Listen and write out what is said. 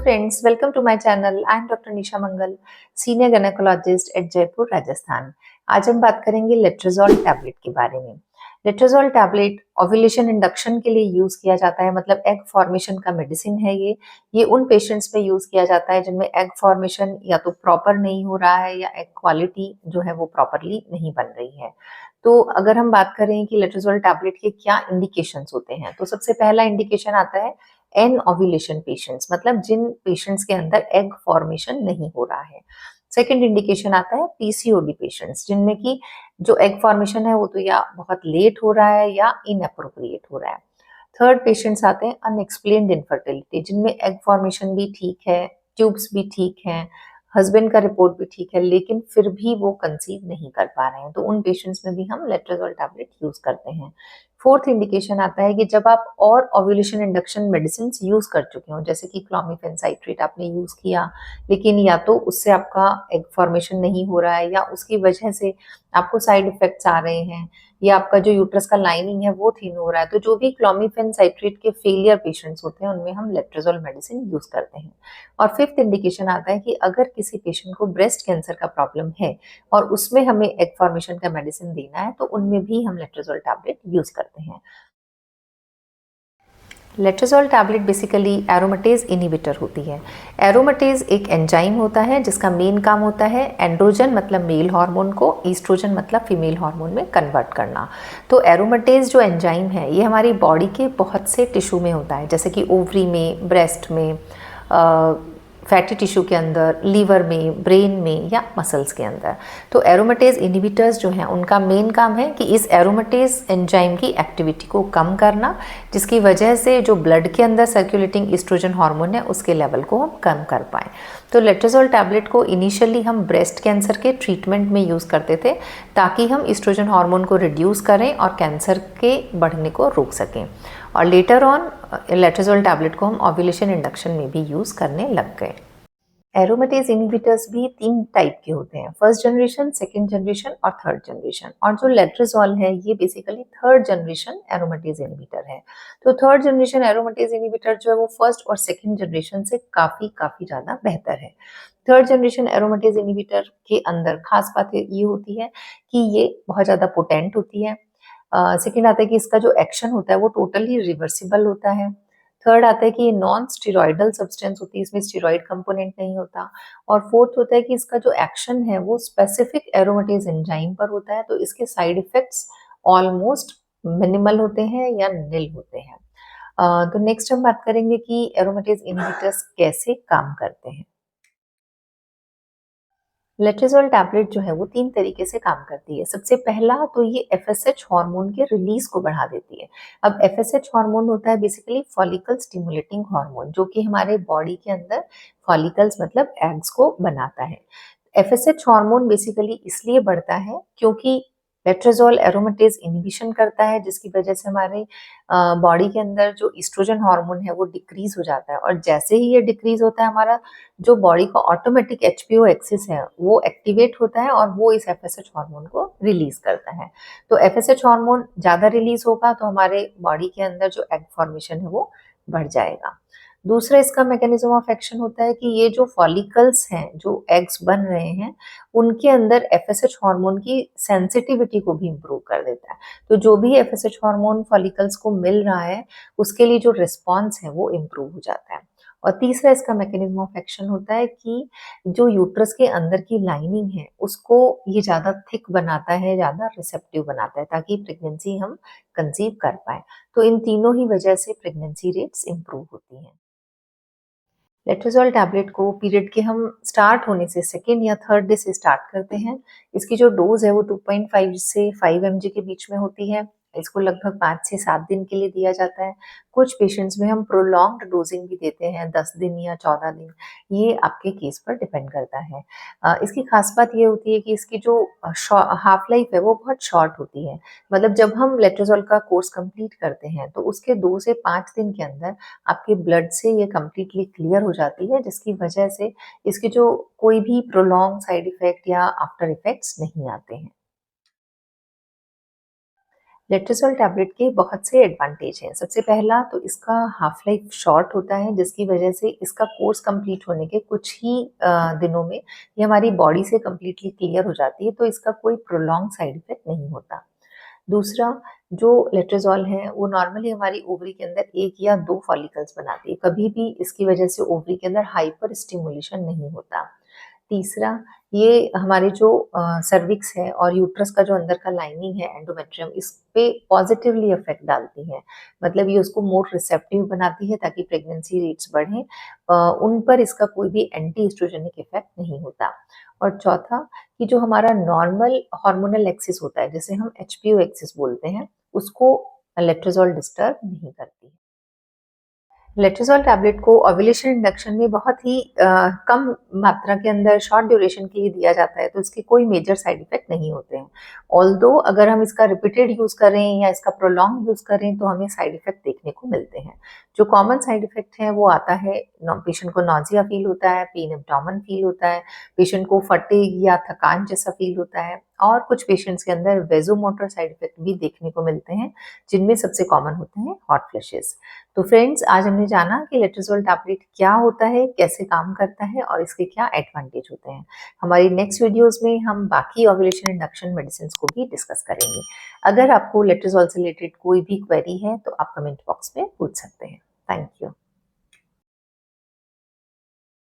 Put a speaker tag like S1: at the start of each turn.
S1: friends, welcome to my channel. I am Dr. Nisha Mangal, senior gynaecologist at Jaipur, Rajasthan. आज हम बात करेंगे लेट्रोजोल टैबलेट के बारे में। लेट्रोजोल टैबलेट ओव्यूलेशन इंडक्शन के लिए यूज किया जाता है, मतलब एग फॉर्मेशन का मेडिसिन है ये उन पेशेंट्स में यूज किया जाता है जिनमें एग फॉर्मेशन या तो प्रॉपर नहीं हो रहा है या एग क्वालिटी जो है वो प्रॉपरली नहीं बन रही है। तो अगर हम बात करें कि लेट्रोजोल टैबलेट के क्या इंडिकेशंस होते हैं, तो सबसे पहला इंडिकेशन आता है एन ओव्यूलेशन पेशेंट्स, मतलब जिन पेशेंट्स के अंदर एग फॉर्मेशन नहीं हो रहा है। सेकंड इंडिकेशन आता है पीसीओडी पेशेंट्स, जिनमें की जो एग फॉर्मेशन है वो तो या बहुत लेट हो रहा है या इनअप्रोप्रिएट हो रहा है। थर्ड पेशेंट्स आते हैं अनएक्सप्लेन्ड इनफर्टिलिटी, जिनमें एग फॉर्मेशन भी ठीक है, ट्यूब्स भी ठीक हैं, हस्बैंड का रिपोर्ट भी ठीक है, लेकिन फिर भी वो कंसीव नहीं कर पा रहे हैं, तो उन पेशेंट्स में भी हम लेट्रोजोल टैबलेट यूज करते हैं। फोर्थ इंडिकेशन आता है कि जब आप और ओव्यूलेशन इंडक्शन मेडिसिन यूज कर चुके हो, जैसे कि क्लोमिफेन साइट्रेट आपने यूज किया, लेकिन या तो उससे आपका एग फॉर्मेशन नहीं हो रहा है या उसकी वजह से आपको साइड इफेक्ट्स आ रहे हैं, या आपका जो यूट्रस का लाइनिंग है वो थिन हो रहा है, तो जो भी क्लोमिफेन साइट्रेट के फेलियर पेशेंट्स होते हैं उनमें हम लेट्रोजोल मेडिसिन यूज करते हैं। और फिफ्थ इंडिकेशन आता है कि अगर किसी पेशेंट को ब्रेस्ट कैंसर का प्रॉब्लम है और उसमें हमें एग फॉर्मेशन का मेडिसिन देना है, तो उनमें भी हम लेट्रोजोल टैबलेट यूज करते हैं। लेट्रोजोल टैबलेट बेसिकली एरोमेटेज इनिबिटर होती है। एरोमेटेज एक एंजाइम होता है जिसका मेन काम होता है एंड्रोजन मतलब मेल हार्मोन को ईस्ट्रोजन मतलब फीमेल हार्मोन में कन्वर्ट करना। तो एरोमेटेज जो एंजाइम है ये हमारी बॉडी के बहुत से टिश्यू में होता है, जैसे कि ओवरी में, ब्रेस्ट में, फैटी टिश्यू के अंदर, लीवर में, ब्रेन में या मसल्स के अंदर। तो एरोमेटेज इनिबिटर्स जो हैं उनका मेन काम है कि इस एरोमेटेज एंजाइम की एक्टिविटी को कम करना, जिसकी वजह से जो ब्लड के अंदर सर्कुलेटिंग ईस्ट्रोजन हार्मोन है उसके लेवल को हम कम कर पाएँ। तो लेट्रोजोल टैबलेट को इनिशियली हम ब्रेस्ट कैंसर के ट्रीटमेंट में यूज़ करते थे ताकि हम ईस्ट्रोजन हार्मोन को रिड्यूस करें और कैंसर के बढ़ने को रोक सकें। और लेटर ऑन लेट्रोजोल टैबलेट को हम ओव्यूलेशन इंडक्शन में भी यूज़ करने लग गए। एरोमेटेज इनिबिटर्स भी 3 टाइप के होते हैं, फर्स्ट जनरेशन, सेकंड जनरेशन और थर्ड जनरेशन। और जो लेट्रोजोल है ये बेसिकली थर्ड जनरेशन एरोमेटेज इनिबिटर है। तो थर्ड जनरेशन एरोमेटेज इनिबिटर जो है वो फर्स्ट और सेकंड जनरेशन से काफ़ी ज़्यादा बेहतर है। थर्ड जनरेशन एरोमेटेज इनिबिटर के अंदर खास बात ये होती है कि ये बहुत ज़्यादा पोटेंट होती है। सेकंड आता है कि इसका जो एक्शन होता है वो टोटली रिवर्सिबल होता है। थर्ड आता है कि ये नॉन स्टेरॉइडल सब्सटेंस होती है, इसमें स्टेरॉइड कंपोनेंट नहीं होता। और फोर्थ होता है कि इसका जो एक्शन है वो स्पेसिफिक एरोमेटेज एंजाइम पर होता है, तो इसके साइड इफेक्ट्स ऑलमोस्ट मिनिमल होते हैं या निल होते हैं। तो नेक्स्ट हम बात करेंगे कि एरोमेटेज इनहिबिटर्स कैसे काम करते हैं। लेट्रोजोल टैबलेट जो है वो 3 तरीके से काम करती है। सबसे पहला तो ये एफएसएच हार्मोन के रिलीज को बढ़ा देती है। अब एफएसएच हार्मोन होता है बेसिकली फॉलिकल स्टिमुलेटिंग हार्मोन, जो कि हमारे बॉडी के अंदर फॉलिकल्स मतलब एग्स को बनाता है। एफएसएच हार्मोन बेसिकली इसलिए बढ़ता है क्योंकि लेट्रोजोल एरोमेटेज इनहिबिशन करता है, जिसकी वजह से हमारे बॉडी के अंदर जो ईस्ट्रोजन हार्मोन है वो डिक्रीज हो जाता है। और जैसे ही ये डिक्रीज होता है, हमारा जो बॉडी का ऑटोमेटिक एचपीओ एक्सिस है वो एक्टिवेट होता है और वो इस एफएसएच हार्मोन को रिलीज करता है। तो एफएसएच हार्मोन ज़्यादा रिलीज होगा तो हमारे बॉडी के अंदर जो एग फॉर्मेशन है वो बढ़ जाएगा। दूसरा इसका मैकेनिज्म ऑफ एक्शन होता है कि ये जो फॉलिकल्स हैं, जो एग्स बन रहे हैं, उनके अंदर एफएसएच हार्मोन की सेंसिटिविटी को भी इम्प्रूव कर देता है। तो जो भी एफएसएच हार्मोन फॉलिकल्स को मिल रहा है उसके लिए जो रिस्पॉन्स है वो इम्प्रूव हो जाता है। और तीसरा इसका मैकेनिज्म ऑफ एक्शन होता है कि जो यूट्रस के अंदर की लाइनिंग है उसको ये ज़्यादा थिक बनाता है, ज़्यादा रिसेप्टिव बनाता है, ताकि प्रेगनेंसी हम कंसीव कर पाए। तो इन तीनों ही वजह से प्रेगनेंसी रेट्स इम्प्रूव होती हैं। लेट्रोजोल टैबलेट को पीरियड के हम स्टार्ट होने से सेकेंड या थर्ड डे से स्टार्ट करते हैं। इसकी जो डोज है वो 2.5 से 5 mg के बीच में होती है। इसको लगभग 5 से 7 दिन के लिए दिया जाता है। कुछ पेशेंट्स में हम प्रोलॉन्ग्ड डोजिंग भी देते हैं, 10 दिन या 14 दिन, ये आपके केस पर डिपेंड करता है। इसकी खास बात ये होती है कि इसकी जो हाफ लाइफ है वो बहुत शॉर्ट होती है। मतलब जब हम लेट्रोजोल का कोर्स कंप्लीट करते हैं तो उसके 2 से 5 दिन के अंदर आपके ब्लड से ये कम्प्लीटली क्लियर हो जाती है, जिसकी वजह से इसके जो कोई भी प्रोलॉन्ग साइड इफेक्ट या आफ्टर इफेक्ट्स नहीं आते हैं। लेट्रोजोल टैबलेट के बहुत से एडवांटेज हैं। सबसे पहला तो इसका हाफ लाइफ शॉर्ट होता है, जिसकी वजह से इसका कोर्स कंप्लीट होने के कुछ ही दिनों में ये हमारी बॉडी से कंप्लीटली क्लियर हो जाती है, तो इसका कोई प्रोलॉन्ग साइड इफेक्ट नहीं होता। दूसरा, जो लेट्रोजोल है वो नॉर्मली हमारी ओवरी के अंदर 1 या 2 फॉलिकल्स बनाती है। कभी भी इसकी वजह से ओवरी के अंदर हाइपर स्टिमुलेशन नहीं होता। तीसरा, ये हमारे जो सर्विक्स है और यूट्रस का जो अंदर का लाइनिंग है एंडोमेट्रियम, इस पे पॉजिटिवली इफेक्ट डालती है। मतलब ये उसको मोर रिसेप्टिव बनाती है ताकि प्रेगनेंसी रेट्स बढ़ें। उन पर इसका कोई भी एंटी एस्ट्रोजेनिक इफेक्ट नहीं होता। और चौथा, कि जो हमारा नॉर्मल हार्मोनल एक्सिस होता है, जिसे हम एचपीओ एक्सिस बोलते हैं, उसको लेट्रोजोल डिस्टर्ब नहीं करती है। लेट्रोजोल टैबलेट को ओव्यूलेशन इंडक्शन में बहुत ही कम मात्रा के अंदर शॉर्ट ड्यूरेशन के लिए दिया जाता है, तो इसके कोई मेजर साइड इफेक्ट नहीं होते हैं। ऑल्दो अगर हम इसका रिपीटेड यूज़ करें या इसका प्रोलॉन्ग यूज़ करें तो हमें साइड इफेक्ट देखने को मिलते हैं। जो कॉमन साइड इफेक्ट है वो आता है, पेशेंट को नॉजिया फील होता है, पेन एब्डोमेन फील होता है, पेशेंट को फटीग या थकान जैसा फील होता है, और कुछ पेशेंट्स के अंदर वेजोमोटर साइड इफेक्ट भी देखने को मिलते हैं, जिनमें सबसे कॉमन होते हैं हॉट फ्लैशेस। तो फ्रेंड्स, आज हमने जाना कि लेट्रोजोल टैबलेट क्या होता है, कैसे काम करता है और इसके क्या एडवांटेज होते हैं। हमारी नेक्स्ट वीडियोस में हम बाकी ओव्यूलेशन इंडक्शन मेडिसिन को भी डिस्कस करेंगे। अगर आपको लेट्रोजोल से रिलेटेड कोई भी क्वेरी है तो आप कमेंट बॉक्स में पूछ सकते हैं। Thank you.